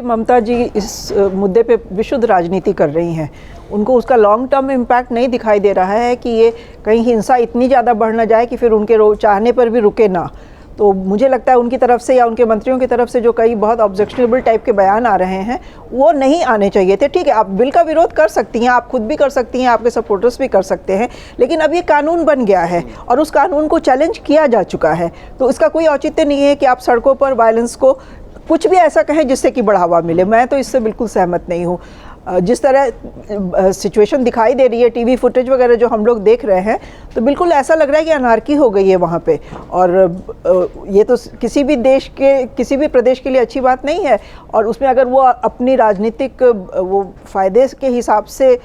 ममता जी इस मुद्दे पे विशुद्ध राजनीति कर रही हैं। उनको उसका लॉन्ग टर्म इम्पैक्ट नहीं दिखाई दे रहा है कि ये कहीं हिंसा इतनी ज़्यादा बढ़ ना जाए कि फिर उनके चाहने पर भी रुके ना। तो मुझे लगता है उनकी तरफ से या उनके मंत्रियों की तरफ से जो कई बहुत ऑब्जेक्शनेबल टाइप के बयान आ रहे हैं वो नहीं आने चाहिए थे। ठीक है, आप बिल का विरोध कर सकती हैं, आप खुद भी कर सकती हैं, आपके सपोर्टर्स भी कर सकते हैं, लेकिन अब ये कानून बन गया है और उस कानून को चैलेंज किया जा चुका है। तो इसका कोई औचित्य नहीं है कि आप सड़कों पर वायलेंस को कुछ भी ऐसा कहें जिससे कि बढ़ावा मिले। मैं तो इससे बिल्कुल सहमत नहीं हूँ। जिस तरह सिचुएशन दिखाई दे रही है, टीवी फुटेज वगैरह जो हम लोग देख रहे हैं, तो बिल्कुल ऐसा लग रहा है कि अनार्की हो गई है वहाँ पे। और ये तो किसी भी देश के, किसी भी प्रदेश के लिए अच्छी बात नहीं है। और उसमें अगर वो अपनी राजनीतिक वो फ़ायदे के हिसाब से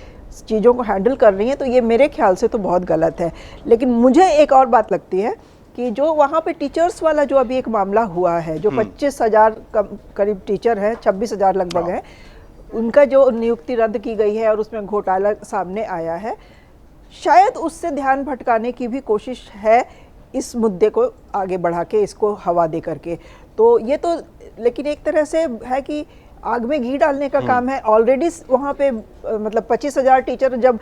चीज़ों को हैंडल कर रही हैं तो ये मेरे ख्याल से तो बहुत गलत है। लेकिन मुझे एक और बात लगती है कि जो वहाँ पे टीचर्स वाला जो अभी एक मामला हुआ है, जो 25,000 करीब टीचर हैं, 26,000 लगभग हैं, उनका जो नियुक्ति रद्द की गई है और उसमें घोटाला सामने आया है, शायद उससे ध्यान भटकाने की भी कोशिश है इस मुद्दे को आगे बढ़ा के, इसको हवा दे करके। तो ये तो लेकिन एक तरह से है कि आग में घी डालने का काम है। ऑलरेडी वहाँ पे मतलब 25,000 टीचर जब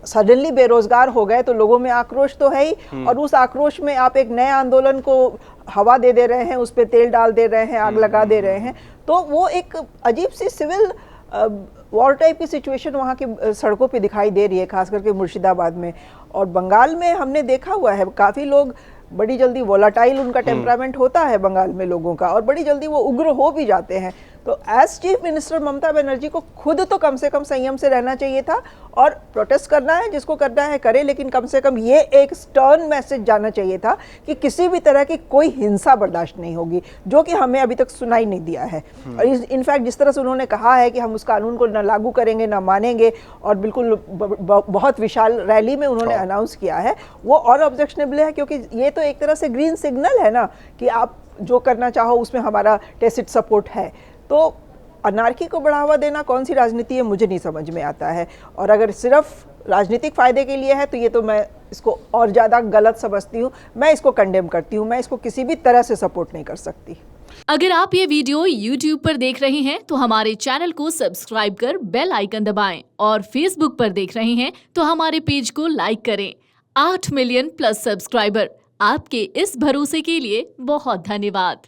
सडनली बेरोजगार हो गए तो लोगों में आक्रोश तो है ही, और उस आक्रोश में आप एक नए आंदोलन को हवा दे रहे हैं, उस पर तेल डाल दे रहे हैं, आग लगा दे रहे हैं। तो वो एक अजीब सी सिविल वॉर टाइप की सिचुएशन वहाँ की सड़कों पे दिखाई दे रही है, खास करके मुर्शिदाबाद में। और बंगाल में हमने देखा हुआ है, काफ़ी लोग बड़ी जल्दी वोलाटाइल उनका टेम्परामेंट होता है बंगाल में लोगों का, और बड़ी जल्दी वो उग्र हो भी जाते हैं। तो as chief minister Mamata Banerjee को खुद तो कम से कम संयम से रहना चाहिए था, और प्रोटेस्ट करना है, जिसको करना है करे, लेकिन कम से कम ये एक स्टर्न मैसेज जाना चाहिए था कि किसी भी तरह की कोई हिंसा बर्दाश्त नहीं होगी, जो कि हमें अभी तक सुनाई नहीं दिया है। और इनफैक्ट जिस तरह से उन्होंने कहा है कि हम उस कानून को न लागू करेंगे न मानेंगे, और बिल्कुल बहुत विशाल रैली में उन्होंने अनाउंस किया है, वो और ऑब्जेक्शनेबल है, क्योंकि ये तो एक तरह से ग्रीन सिग्नल है ना कि आप जो करना चाहो उसमें हमारा टेसिट सपोर्ट है। तो अनार्की को बढ़ावा देना कौन सी राजनीति है, मुझे नहीं समझ में आता है। और अगर सिर्फ राजनीतिक फायदे के लिए है तो ये तो मैं इसको और ज़्यादा गलत समझती हूँ। मैं इसको कंडेम करती हूँ, मैं इसको किसी भी तरह से सपोर्ट नहीं कर सकती। अगर आप ये वीडियो YouTube पर देख रहे हैं तो हमारे चैनल को सब्सक्राइब कर बेल आइकन दबाएं, और Facebook पर देख रहे हैं तो हमारे पेज को लाइक करें। 8 मिलियन प्लस सब्सक्राइबर, आपके इस भरोसे के लिए बहुत धन्यवाद।